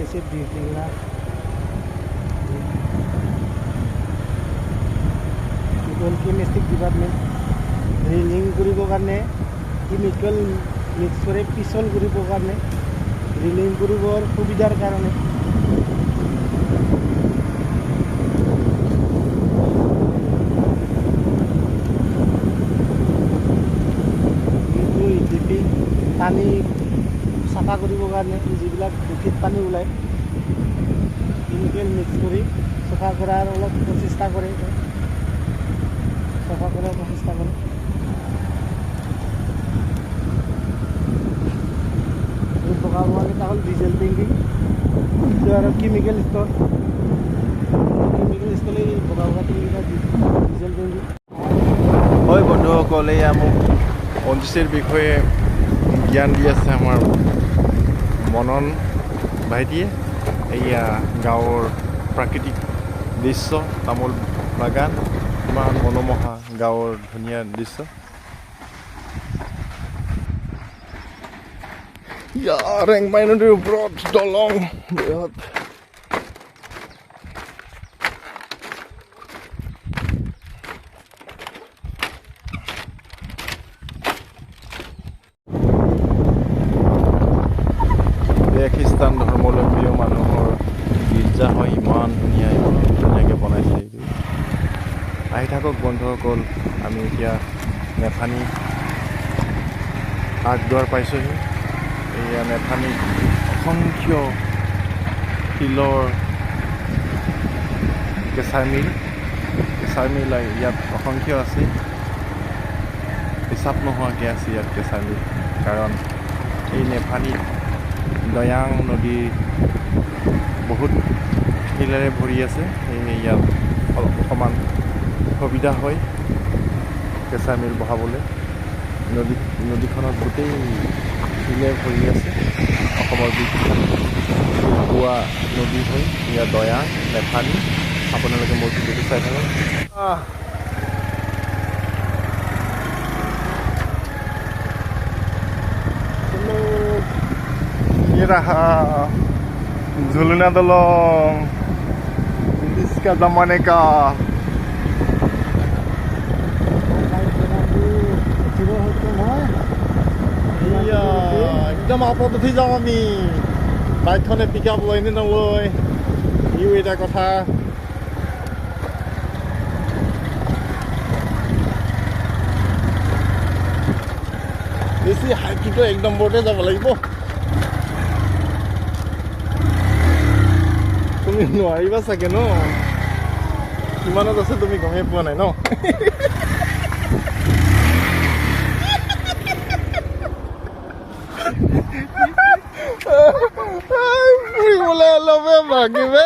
বনাইছে দুইটিলা কেমিষ্ট্ৰিক department drilling কৰিবৰ কাৰণে কেমিকেল মিক্স কৰি পিছল কৰিবৰ কাৰণে ড্ৰিলিং কৰিবৰ সুবিধাৰ কাৰণে পানী চাফা কৰিবৰ কাৰণে যিবিলাক দূষিত পানী ওলায় কেমিকেল মিক্স কৰি চাফা কৰাৰ অলপ প্ৰচেষ্টা কৰে চাফা কৰাৰ প্ৰচেষ্টা কৰে পকাব কাৰণে এটা হ'ল ডিজেল টেংকি আৰু কেমিকেল ষ্ট'ৰ এই বগা বগা টেংকিটা ডিজেল টেংকি হয় বন্ধুসকল এয়া মোক অঞ্চলৰ বিষয়ে জ্ঞান দি আছে আমাৰ মনন ভাইটিয়ে এয়া গাঁৱৰ প্ৰাকৃতিক দৃশ্য তামোল বাগান ইমান মনোমোহা গাঁৱৰ ধুনীয়া দৃশ্য ৰেংমাই নদীৰ ওপৰত দলং বৃহৎ খ্ৰীষ্টান ধৰ্মাৱলম্বী মানুহৰ গীৰ্জা হয় ইমান ধুনীয়াকৈ বনাইছে আহি থাকক বন্ধুসকল আমি এতিয়া মেথানি আগদুৱাৰ পাইছোঁহি এয়া মেথানি অসংখ্য শিলৰ কেঁচা মিল ইয়াত অসংখ্য আছে হিচাপ নোহোৱাকৈ আছে ইয়াত কেঁচা মিল কাৰণ এই মেথানিত দয়াং নদীৰ বহুত শিলেৰে ভৰি আছে সেয়েহে ইয়াত অকণমান সুবিধা হয় কেঁচা মিল বহাবলৈ নদীখনত গোটেই শিলে ভৰি আছে অসমৰ বিখ্যাত শিলবোৱা নদী হয় ইয়াত দয়াং মেথানি আপোনালোকে মোৰ ভিডিঅ'টো চাই থাকক Raha Zuluna Dolong Iska Zamaneka Iya, একদম আপত উঠি যাওঁ আমি বাইকখনে পিক আপ লয়নে নলয় ইও এটা কথা বেছি হাইকিংটো এক নম্বৰতে যাব লাগিব তুমি নোৱাৰিবা চাগে ন কিমানত আছে তুমি গমেই পোৱা নাই ন ফুৰিবলৈ অলপে ভাগিবে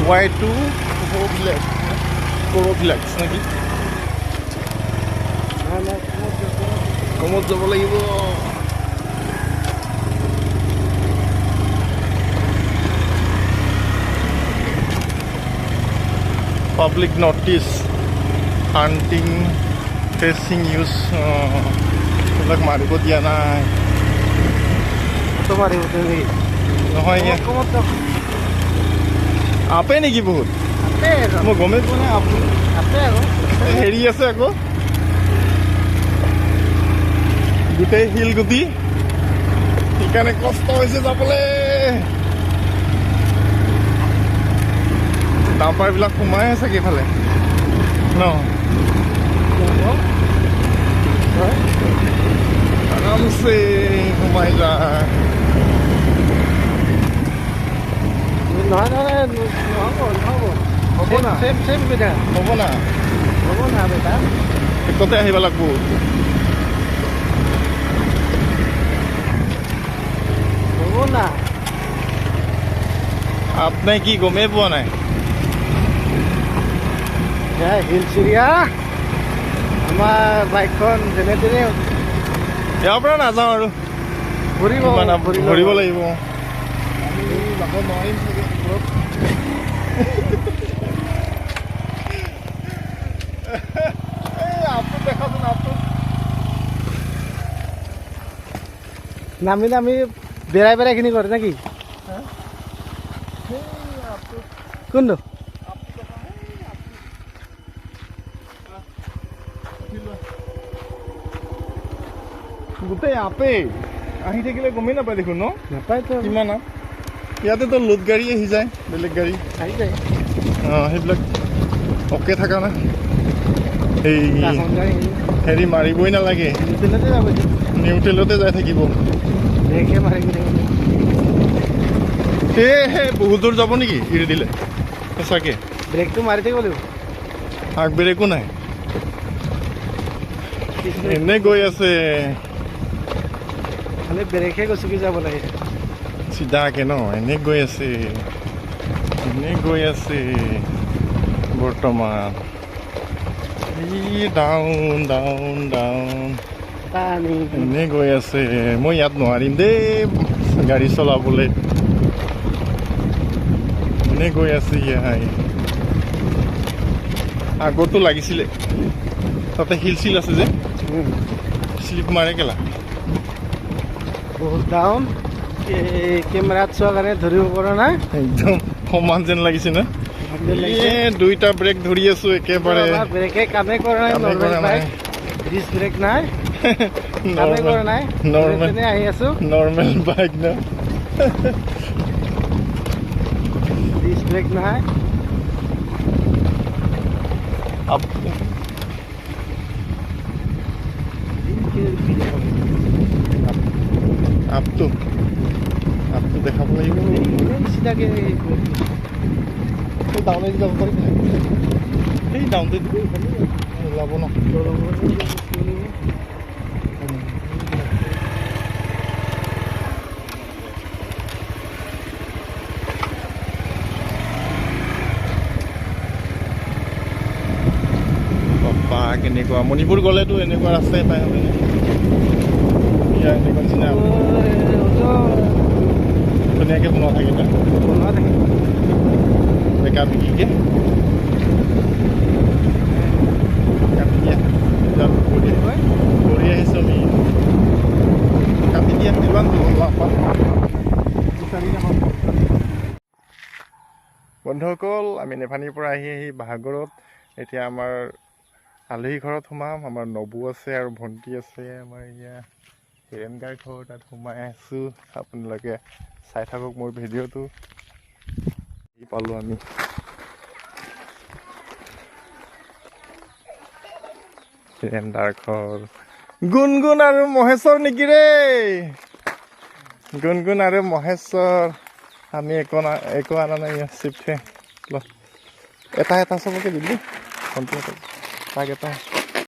Y2 Coroflex নাকি কমত যাব লাগিব পাব্লিক নটিচ হান্টিং ফিচিং ইউজ এইবিলাক মাৰিব দিয়া নাই নহয় আপে নেকি বহুত মই গমেই পোৱা নাই হেৰি আছে আকৌ গোটেই শিলগুটি সেইকাৰণে কষ্ট হৈছে যাবলৈ ডাম্পাৰবিলাক সোমাই আছে ইফালে ন আৰামছে সোমাই যায় নহয় হ'ব না চেম বেটা হ'ব না বেটা একতে আহিব লাগিব হ'ব না আপুনি কি গমেই পোৱা নাই হিলচিৰিয়া আমাৰ বাইকখন যেনে তেনে ইয়াৰ পৰা নাযাওঁ আৰু ঘূৰিব ঘূৰিব লাগিব যাব নোৱাৰিম চাগে ওপৰত এই আপটো দেখাচোন আপটো নামি নামি বেৰাই বেৰাইখিনি কৰে নেকি কোনটো গোটেই আপে আহি থাকিলে গমেই নাপায় দেখোন ন নাপায়তো কিমান আপ ইয়াতেতো লোড গাড়ী আহি যায় বেলেগ গাড়ী আহি যায় সেইবিলাক অকে থকা না এই হেৰি মাৰিবই নালাগে নিউট্ৰেলতে যাব নিউট্ৰেলতে যাই থাকিব ব্ৰেকে মাৰি সেয়েহে বহুত দূৰ যাব নেকি এৰি দিলে সঁচাকে ব্ৰেকটো মাৰি থাকিব লাগিব আগ ব্ৰেকো নাই এনে গৈ আছে খালি ব্ৰেকহে গচকি যাব লাগে চিধাকে ন এনে গৈ আছে বৰ্তমান ডাউন ডাউন ডাউন পানী এনে গৈ আছে মই ইয়াত নোৱাৰিম দেই গাড়ী চলাবলৈ এনে গৈ আছে ইয়াই আগতো লাগিছিলে তাতে শিল চিল আছে যে শ্লিপ মাৰে কেলা বহুত ডাউন কেমেৰাত চোৱা কাৰণে ধৰিব পৰা নাই একদম সমান যেন লাগিছে না দুইটা ব্ৰেক ধৰি আছো একেবাৰে ব্ৰেকে কামে কৰা নাই নৰ্মেল বাইক ডিস্ক ব্ৰেক নাই কামে কৰা নাই নৰ্মেল আহি আছো নৰ্মেল বাইক না ডিস্ক ব্ৰেক নাই আপটো দেখাব লাগিব চিধাকে ডাউনে যাব পাৰিম সেই ডাউনতে দিব ওলাব ন বাপ্পা কেনেকুৱা মণিপুৰ গ'লেতো এনেকুৱা ৰাস্তাই পাই হবে ইয়াৰ এনেকুৱা নিচিনা ধুনীয়াকৈ বনোৱা থাকে না বনোৱা থাকে বেকা বিকিকে কৰি আহিছোঁ আমি কাটি দিয়া কিমান বন্ধুসকল আমি নেফানীৰ পৰা আহি বাহাগৰত এতিয়া আমাৰ আলহী ঘৰত সোমাম আমাৰ নবু আছে আৰু ভণ্টি আছে আমাৰ ইয়াত হিৰেণগাৰ ঘৰ তাত সোমাই আছোঁ আপোনালোকে চাই থাকক মোৰ ভিডিঅ'টো পালোঁ আমি হিৰেণদাৰ ঘৰ গুণগুণ আৰু মহেশ্বৰ নেকি ৰে গুণগুণ আৰু মহেশ্বৰ আমি একো অনা নাই চিফে এটা চবকে দিলি ভণ্টি তাক এটা